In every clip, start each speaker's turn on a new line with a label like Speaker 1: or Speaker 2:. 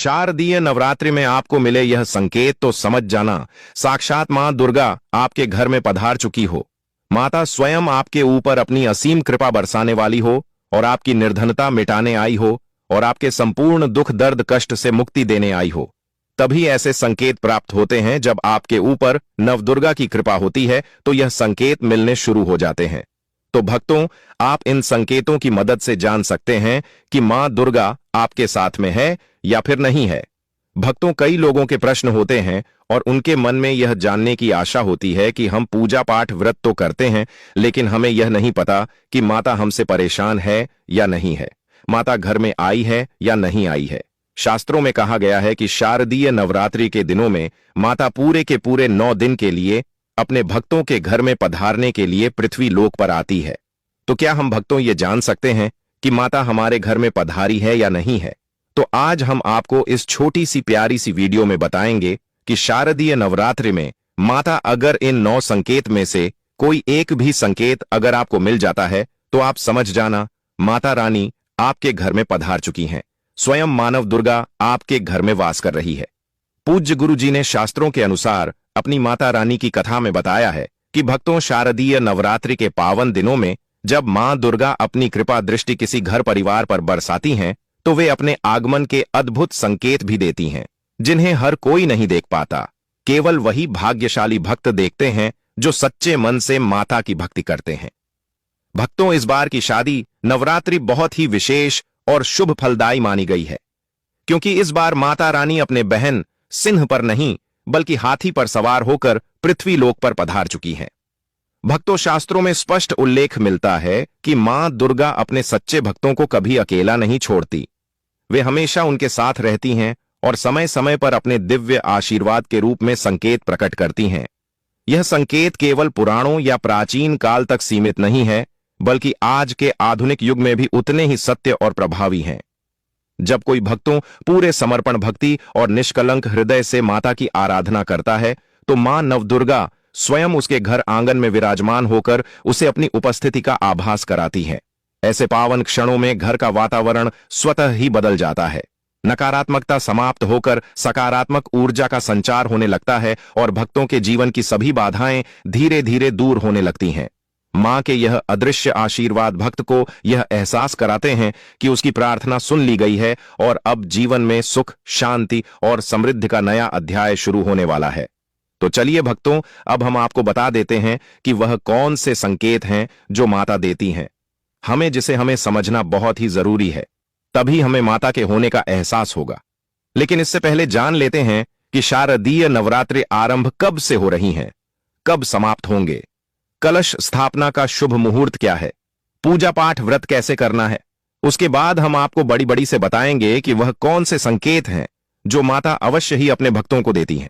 Speaker 1: शारदीय नवरात्रि में आपको मिले यह संकेत तो समझ जाना साक्षात मां दुर्गा आपके घर में पधार चुकी हो। माता स्वयं आपके ऊपर अपनी असीम कृपा बरसाने वाली हो और आपकी निर्धनता मिटाने आई हो और आपके संपूर्ण दुख दर्द कष्ट से मुक्ति देने आई हो। तभी ऐसे संकेत प्राप्त होते हैं जब आपके ऊपर नवदुर्गा की कृपा होती है तो यह संकेत मिलने शुरू हो जाते हैं। तो भक्तों, आप इन संकेतों की मदद से जान सकते हैं कि मां दुर्गा आपके साथ में है या फिर नहीं है। भक्तों, कई लोगों के प्रश्न होते हैं और उनके मन में यह जानने की आशा होती है कि हम पूजा पाठ व्रत तो करते हैं, लेकिन हमें यह नहीं पता कि माता हमसे परेशान है या नहीं है, माता घर में आई है या नहीं आई है। शास्त्रों में कहा गया है कि शारदीय नवरात्रि के दिनों में माता पूरे के पूरे 9 दिन के लिए अपने भक्तों के घर में पधारने के लिए पृथ्वी लोक पर आती है। तो क्या हम भक्तों ये जान सकते हैं कि माता हमारे घर में पधारी है या नहीं है? तो आज हम आपको इस छोटी सी प्यारी सी वीडियो में बताएंगे कि शारदीय नवरात्रि में माता अगर इन 9 संकेत में से कोई एक भी संकेत अगर आपको मिल जाता है तो आप समझ जाना माता रानी आपके घर में पधार चुकी हैं। स्वयं मानव दुर्गा आपके घर में वास कर रही है। पूज्य गुरु जी ने शास्त्रों के अनुसार अपनी माता रानी की कथा में बताया है कि भक्तों, शारदीय नवरात्रि के पावन दिनों में जब मां दुर्गा अपनी कृपा दृष्टि किसी घर परिवार पर बरसाती हैं तो वे अपने आगमन के अद्भुत संकेत भी देती हैं, जिन्हें हर कोई नहीं देख पाता। केवल वही भाग्यशाली भक्त देखते हैं जो सच्चे मन से माता की भक्ति करते हैं। भक्तों, इस बार की शादी नवरात्रि बहुत ही विशेष और शुभ फलदायी मानी गई है, क्योंकि इस बार माता रानी अपने बहन सिंह पर नहीं बल्कि हाथी पर सवार होकर पृथ्वी लोक पर पधार चुकी हैं। भक्तों, शास्त्रों में स्पष्ट उल्लेख मिलता है कि मां दुर्गा अपने सच्चे भक्तों को कभी अकेला नहीं छोड़ती। वे हमेशा उनके साथ रहती हैं और समय समय पर अपने दिव्य आशीर्वाद के रूप में संकेत प्रकट करती हैं। यह संकेत केवल पुराणों या प्राचीन काल तक सीमित नहीं है, बल्कि आज के आधुनिक युग में भी उतने ही सत्य और प्रभावी हैं। जब कोई भक्तों पूरे समर्पण भक्ति और निष्कलंक हृदय से माता की आराधना करता है तो मां नवदुर्गा स्वयं उसके घर आंगन में विराजमान होकर उसे अपनी उपस्थिति का आभास कराती है। ऐसे पावन क्षणों में घर का वातावरण स्वतः ही बदल जाता है। नकारात्मकता समाप्त होकर सकारात्मक ऊर्जा का संचार होने लगता है और भक्तों के जीवन की सभी बाधाएं धीरे धीरे दूर होने लगती हैं। मां के यह अदृश्य आशीर्वाद भक्त को यह एहसास कराते हैं कि उसकी प्रार्थना सुन ली गई है और अब जीवन में सुख, शांति और समृद्धि का नया अध्याय शुरू होने वाला है। तो चलिए भक्तों, अब हम आपको बता देते हैं कि वह कौन से संकेत हैं जो माता देती हैं, जिसे हमें समझना बहुत ही जरूरी है, तभी हमें माता के होने का एहसास होगा। लेकिन इससे पहले जान लेते हैं कि शारदीय नवरात्रि आरंभ कब से हो रही हैं, कब समाप्त होंगे, कलश स्थापना का शुभ मुहूर्त क्या है, पूजा पाठ व्रत कैसे करना है। उसके बाद हम आपको बड़ी बड़ी से बताएंगे कि वह कौन से संकेत हैं जो माता अवश्य ही अपने भक्तों को देती हैं।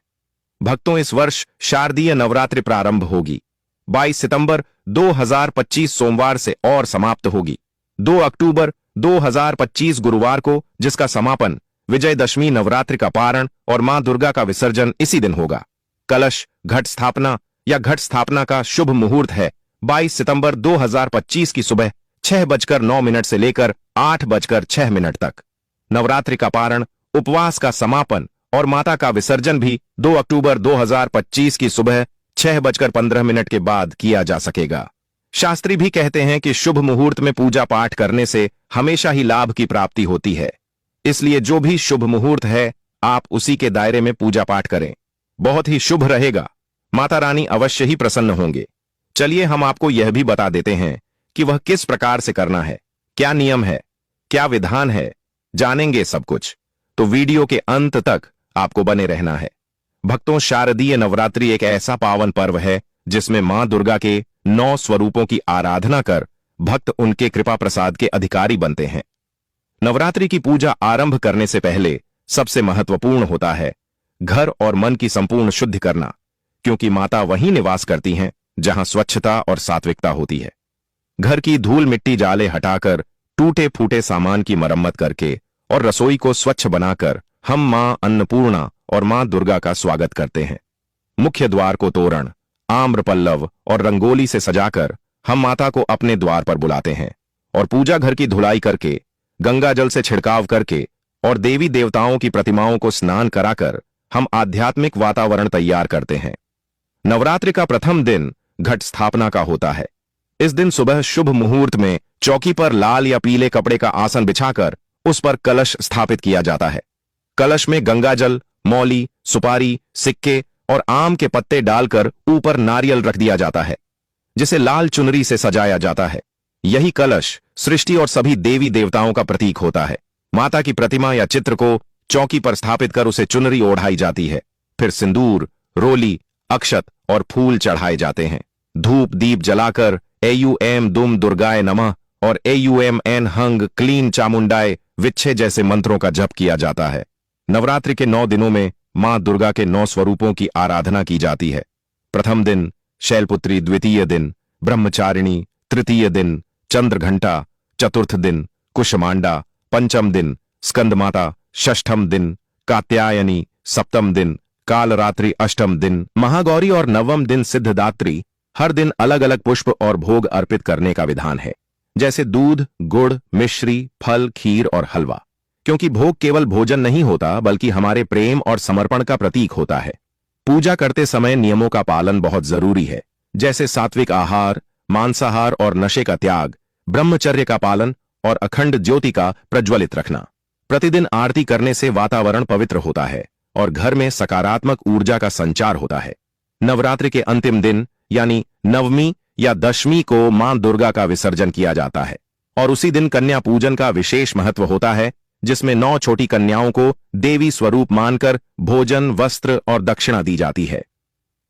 Speaker 1: भक्तों, इस वर्ष शारदीय नवरात्रि प्रारंभ होगी 22 सितंबर 2025 सोमवार से और समाप्त होगी 2 अक्टूबर 2025 गुरुवार को, जिसका समापन विजयदशमी नवरात्रि का पारण और मां दुर्गा का विसर्जन इसी दिन होगा। कलश घट स्थापना या घट स्थापना का शुभ मुहूर्त है 22 सितंबर 2025 की सुबह 6:09 से लेकर 8:06 तक। नवरात्रि का पारण, उपवास का समापन और माता का विसर्जन भी 2 अक्टूबर 2025 की सुबह 6:15 के बाद किया जा सकेगा। शास्त्री भी कहते हैं कि शुभ मुहूर्त में पूजा पाठ करने से हमेशा ही लाभ की प्राप्ति होती है, इसलिए जो भी शुभ मुहूर्त है आप उसी के दायरे में पूजा पाठ करें, बहुत ही शुभ रहेगा। माता रानी अवश्य ही प्रसन्न होंगे। चलिए हम आपको यह भी बता देते हैं कि वह किस प्रकार से करना है, क्या नियम है, क्या विधान है, जानेंगे सब कुछ, तो वीडियो के अंत तक आपको बने रहना है। भक्तों, शारदीय नवरात्रि एक ऐसा पावन पर्व है जिसमें मां दुर्गा के 9 स्वरूपों की आराधना कर भक्त उनके कृपा प्रसाद के अधिकारी बनते हैं। नवरात्रि की पूजा आरंभ करने से पहले सबसे महत्वपूर्ण होता है घर और मन की संपूर्ण शुद्धि करना, क्योंकि माता वहीं निवास करती हैं जहां स्वच्छता और सात्विकता होती है। घर की धूल मिट्टी जाले हटाकर, टूटे फूटे सामान की मरम्मत करके और रसोई को स्वच्छ बनाकर हम मां अन्नपूर्णा और मां दुर्गा का स्वागत करते हैं। मुख्य द्वार को तोरण, आम्र पल्लव और रंगोली से सजाकर हम माता को अपने द्वार पर बुलाते हैं और पूजा घर की धुलाई करके, गंगा जल से छिड़काव करके और देवी देवताओं की प्रतिमाओं को स्नान कराकर हम आध्यात्मिक वातावरण तैयार करते हैं। नवरात्रि का प्रथम दिन घट स्थापना का होता है। इस दिन सुबह शुभ मुहूर्त में चौकी पर लाल या पीले कपड़े का आसन बिछाकर उस पर कलश स्थापित किया जाता है। कलश में गंगाजल, मौली, सुपारी, सिक्के और आम के पत्ते डालकर ऊपर नारियल रख दिया जाता है, जिसे लाल चुनरी से सजाया जाता है। यही कलश सृष्टि और सभी देवी देवताओं का प्रतीक होता है। माता की प्रतिमा या चित्र को चौकी पर स्थापित कर उसे चुनरी ओढ़ाई जाती है। फिर सिंदूर, रोली, अक्षत और फूल चढ़ाए जाते हैं। धूप दीप जलाकर एयूएम दुम दुर्गाय नमः और एयूएम एन हंग क्लीन चामुंडाय विच्छे जैसे मंत्रों का जप किया जाता है। नवरात्रि के 9 दिनों में मां दुर्गा के 9 स्वरूपों की आराधना की जाती है। प्रथम दिन शैलपुत्री, द्वितीय दिन ब्रह्मचारिणी, तृतीय दिन चंद्रघंटा, चतुर्थ दिन कुशमांडा, पंचम दिन स्कंदमाता, षष्ठम दिन कात्यायनी, सप्तम दिन कालरात्रि, अष्टम दिन महागौरी और नवम दिन सिद्धदात्री। हर दिन अलग अलग पुष्प और भोग अर्पित करने का विधान है, जैसे दूध, गुड़, मिश्री, फल, खीर और हलवा, क्योंकि भोग केवल भोजन नहीं होता बल्कि हमारे प्रेम और समर्पण का प्रतीक होता है। पूजा करते समय नियमों का पालन बहुत जरूरी है, जैसे सात्विक आहार, मांसाहार और नशे का त्याग, ब्रह्मचर्य का पालन और अखंड ज्योति का प्रज्वलित रखना। प्रतिदिन आरती करने से वातावरण पवित्र होता है और घर में सकारात्मक ऊर्जा का संचार होता है। नवरात्रि के अंतिम दिन यानी नवमी या दशमी को मां दुर्गा का विसर्जन किया जाता है और उसी दिन कन्या पूजन का विशेष महत्व होता है, जिसमें 9 छोटी कन्याओं को देवी स्वरूप मानकर भोजन, वस्त्र और दक्षिणा दी जाती है।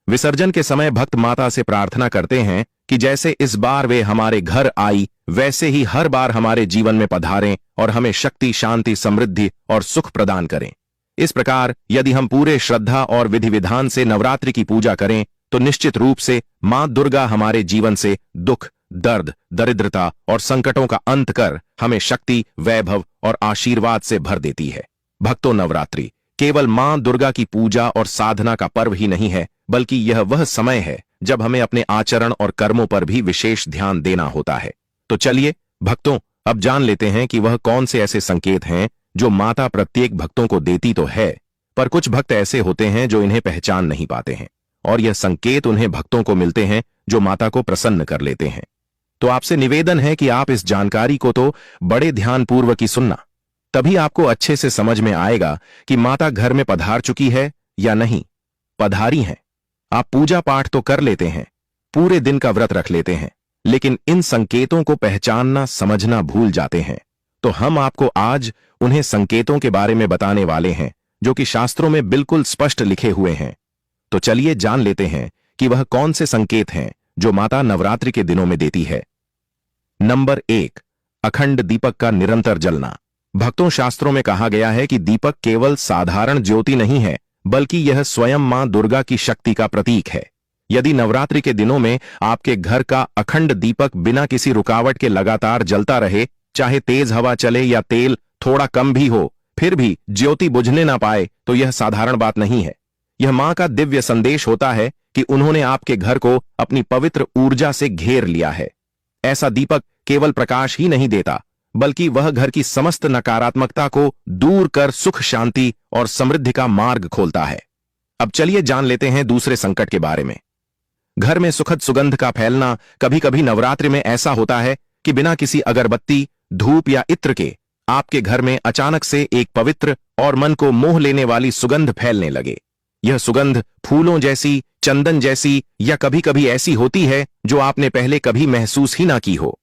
Speaker 1: विसर्जन के समय भक्त माता से प्रार्थना करते हैं कि जैसे इस बार वे हमारे घर आई, वैसे ही हर बार हमारे जीवन में पधारें और हमें शक्ति, शांति, समृद्धि और सुख प्रदान करें। इस प्रकार यदि हम पूरे श्रद्धा और विधि विधान से नवरात्रि की पूजा करें तो निश्चित रूप से मां दुर्गा हमारे जीवन से दुख, दर्द, दरिद्रता और संकटों का अंत कर हमें शक्ति, वैभव और आशीर्वाद से भर देती है। भक्तों, नवरात्रि केवल मां दुर्गा की पूजा और साधना का पर्व ही नहीं है, बल्कि यह वह समय है जब हमें अपने आचरण और कर्मों पर भी विशेष ध्यान देना होता है। तो चलिए भक्तों, अब जान लेते हैं कि वह कौन से ऐसे संकेत हैं जो माता प्रत्येक भक्तों को देती तो है, पर कुछ भक्त ऐसे होते हैं जो इन्हें पहचान नहीं पाते हैं और यह संकेत उन्हें भक्तों को मिलते हैं जो माता को प्रसन्न कर लेते हैं। तो आपसे निवेदन है कि आप इस जानकारी को तो बड़े ध्यानपूर्वक ही सुनना, तभी आपको अच्छे से समझ में आएगा कि माता घर में पधार चुकी है या नहीं। पधारी हैं। आप पूजा पाठ तो कर लेते हैं, पूरे दिन का व्रत रख लेते हैं, लेकिन इन संकेतों को पहचानना, समझना भूल जाते हैं। तो हम आपको आज उन्हें संकेतों के बारे में बताने वाले हैं जो कि शास्त्रों में बिल्कुल स्पष्ट लिखे हुए हैं। तो चलिए जान लेते हैं कि वह कौन से संकेत हैं जो माता नवरात्रि के दिनों में देती है। नंबर 1, अखंड दीपक का निरंतर जलना। भक्तों, शास्त्रों में कहा गया है कि दीपक केवल साधारण ज्योति नहीं है, बल्कि यह स्वयं मां दुर्गा की शक्ति का प्रतीक है। यदि नवरात्रि के दिनों में आपके घर का अखंड दीपक बिना किसी रुकावट के लगातार जलता रहे, चाहे तेज हवा चले या तेल थोड़ा कम भी हो, फिर भी ज्योति बुझने ना पाए, तो यह साधारण बात नहीं है। यह मां का दिव्य संदेश होता है कि उन्होंने आपके घर को अपनी पवित्र ऊर्जा से घेर लिया है। ऐसा दीपक केवल प्रकाश ही नहीं देता, बल्कि वह घर की समस्त नकारात्मकता को दूर कर सुख, शांति और समृद्धि का मार्ग खोलता है। अब चलिए जान लेते हैं दूसरे संकट के बारे में। घर में सुखद सुगंध का फैलना। कभी कभी नवरात्रि में ऐसा होता है कि बिना किसी अगरबत्ती, धूप या इत्र के आपके घर में अचानक से एक पवित्र और मन को मोह लेने वाली सुगंध फैलने लगे। यह सुगंध फूलों जैसी, चंदन जैसी या कभी कभी ऐसी होती है जो आपने पहले कभी महसूस ही ना की हो।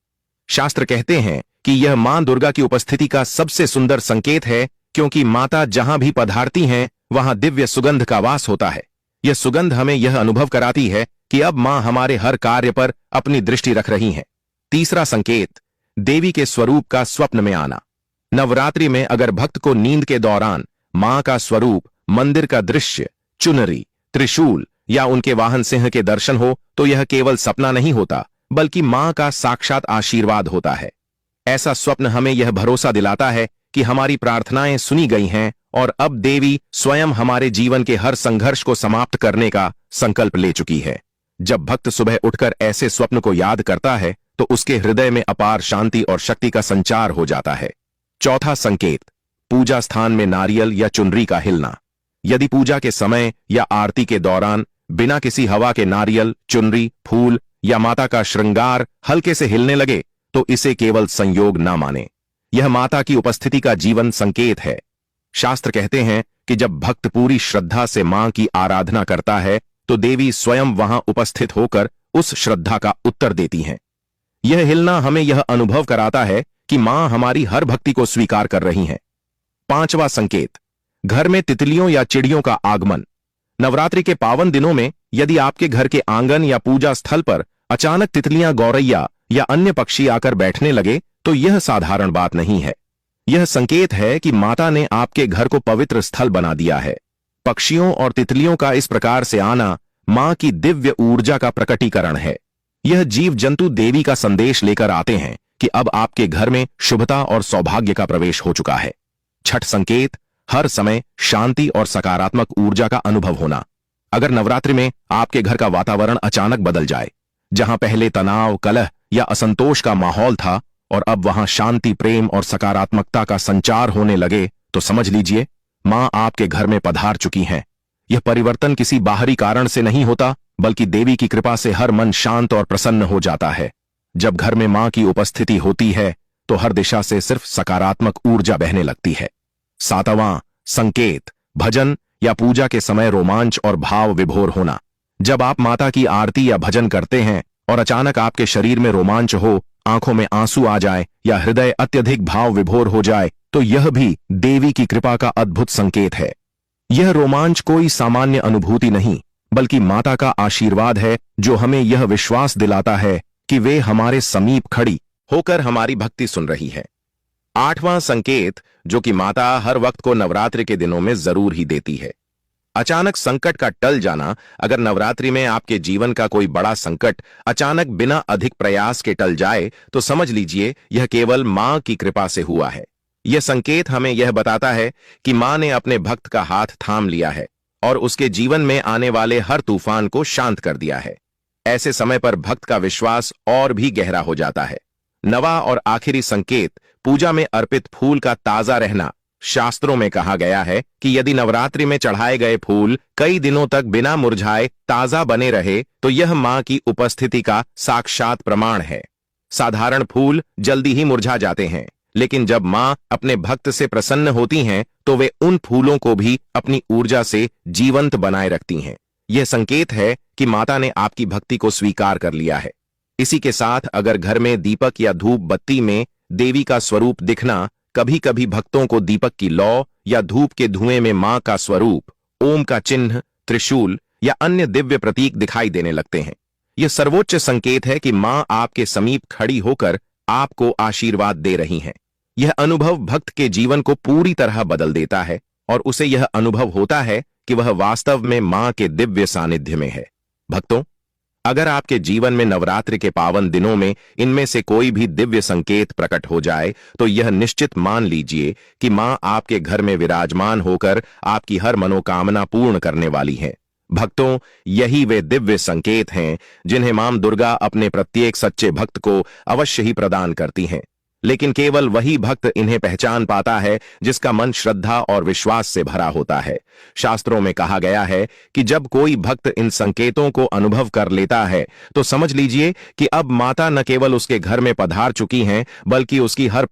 Speaker 1: शास्त्र कहते हैं कि यह मां दुर्गा की उपस्थिति का सबसे सुंदर संकेत है, क्योंकि माता जहां भी पधारती हैं वहां दिव्य सुगंध का वास होता है। यह सुगंध हमें यह अनुभव कराती है कि अब मां हमारे हर कार्य पर अपनी दृष्टि रख रही हैं। तीसरा संकेत, देवी के स्वरूप का स्वप्न में आना। नवरात्रि में अगर भक्त को नींद के दौरान मां का स्वरूप, मंदिर का दृश्य, चुनरी, त्रिशूल या उनके वाहन सिंह के दर्शन हो, तो यह केवल सपना नहीं होता, बल्कि मां का साक्षात आशीर्वाद होता है। ऐसा स्वप्न हमें यह भरोसा दिलाता है कि हमारी प्रार्थनाएं सुनी गई हैं और अब देवी स्वयं हमारे जीवन के हर संघर्ष को समाप्त करने का संकल्प ले चुकी है। जब भक्त सुबह उठकर ऐसे स्वप्न को याद करता है तो उसके हृदय में अपार शांति और शक्ति का संचार हो जाता है। चौथा संकेत, पूजा स्थान में नारियल या चुनरी का हिलना। यदि पूजा के समय या आरती के दौरान बिना किसी हवा के नारियल, चुनरी, फूल या माता का श्रृंगार हल्के से हिलने लगे तो इसे केवल संयोग ना माने। यह माता की उपस्थिति का जीवन संकेत है। शास्त्र कहते हैं कि जब भक्त पूरी श्रद्धा से मां की आराधना करता है तो देवी स्वयं वहां उपस्थित होकर उस श्रद्धा का उत्तर देती हैं। यह हिलना हमें यह अनुभव कराता है कि मां हमारी हर भक्ति को स्वीकार कर रही हैं। पांचवा संकेत, घर में तितलियों या चिड़ियों का आगमन। नवरात्रि के पावन दिनों में यदि आपके घर के आंगन या पूजा स्थल पर अचानक तितलियां, गौरैया या अन्य पक्षी आकर बैठने लगे तो यह साधारण बात नहीं है। यह संकेत है कि माता ने आपके घर को पवित्र स्थल बना दिया है। पक्षियों और तितलियों का इस प्रकार से आना मां की दिव्य ऊर्जा का प्रकटीकरण है। यह जीव जंतु देवी का संदेश लेकर आते हैं कि अब आपके घर में शुभता और सौभाग्य का प्रवेश हो चुका है। छठ संकेत, हर समय शांति और सकारात्मक ऊर्जा का अनुभव होना। अगर नवरात्रि में आपके घर का वातावरण अचानक बदल जाए, जहां पहले तनाव, कलह या असंतोष का माहौल था और अब वहां शांति, प्रेम और सकारात्मकता का संचार होने लगे, तो समझ लीजिए मां आपके घर में पधार चुकी हैं। यह परिवर्तन किसी बाहरी कारण से नहीं होता, बल्कि देवी की कृपा से हर मन शांत और प्रसन्न हो जाता है। जब घर में मां की उपस्थिति होती है तो हर दिशा से सिर्फ सकारात्मक ऊर्जा बहने लगती है। सातवां संकेत, भजन या पूजा के समय रोमांच और भाव विभोर होना। जब आप माता की आरती या भजन करते हैं और अचानक आपके शरीर में रोमांच हो, आंखों में आंसू आ जाए या हृदय अत्यधिक भाव विभोर हो जाए, तो यह भी देवी की कृपा का अद्भुत संकेत है। यह रोमांच कोई सामान्य अनुभूति नहीं, बल्कि माता का आशीर्वाद है जो हमें यह विश्वास दिलाता है कि वे हमारे समीप खड़ी होकर हमारी भक्ति सुन रही है। आठवां संकेत, जो कि माता हर वक्त को नवरात्रि के दिनों में जरूर ही देती है। अचानक संकट का टल जाना। अगर नवरात्रि में आपके जीवन का कोई बड़ा संकट अचानक बिना अधिक प्रयास के टल जाए तो समझ लीजिए यह केवल मां की कृपा से हुआ है। यह संकेत हमें यह बताता है कि मां ने अपने भक्त का हाथ थाम लिया है और उसके जीवन में आने वाले हर तूफान को शांत कर दिया है। ऐसे समय पर भक्त का विश्वास और भी गहरा हो जाता है। नवा और आखिरी संकेत, पूजा में अर्पित फूल का ताजा रहना। शास्त्रों में कहा गया है कि यदि नवरात्रि में चढ़ाए गए फूल कई दिनों तक बिना मुरझाए ताजा बने रहे तो यह मां की उपस्थिति का साक्षात प्रमाण है। साधारण फूल जल्दी ही मुरझा जाते हैं, लेकिन जब मां अपने भक्त से प्रसन्न होती हैं तो वे उन फूलों को भी अपनी ऊर्जा से जीवंत बनाए रखती हैं। यह संकेत है कि माता ने आपकी भक्ति को स्वीकार कर लिया है। इसी के साथ अगर घर में दीपक या धूप बत्ती में देवी का स्वरूप दिखना, कभी कभी भक्तों को दीपक की लौ या धूप के धुएं में मां का स्वरूप, ओम का चिन्ह, त्रिशूल या अन्य दिव्य प्रतीक दिखाई देने लगते हैं। यह सर्वोच्च संकेत है कि मां आपके समीप खड़ी होकर आपको आशीर्वाद दे रही हैं। यह अनुभव भक्त के जीवन को पूरी तरह बदल देता है और उसे यह अनुभव होता है कि वह वास्तव में मां के दिव्य सानिध्य में है। भक्तों, अगर आपके जीवन में नवरात्रि के पावन दिनों में इनमें से कोई भी दिव्य संकेत प्रकट हो जाए तो यह निश्चित मान लीजिए कि मां आपके घर में विराजमान होकर आपकी हर मनोकामना पूर्ण करने वाली है। भक्तों, यही वे दिव्य संकेत हैं जिन्हें मां दुर्गा अपने प्रत्येक सच्चे भक्त को अवश्य ही प्रदान करती हैं। लेकिन केवल वही भक्त इन्हें पहचान पाता है जिसका मन श्रद्धा और विश्वास से भरा होता है। शास्त्रों में कहा गया है कि जब कोई भक्त इन संकेतों को अनुभव कर लेता है तो समझ लीजिए कि अब माता न केवल उसके घर में पधार चुकी हैं, बल्कि उसकी हर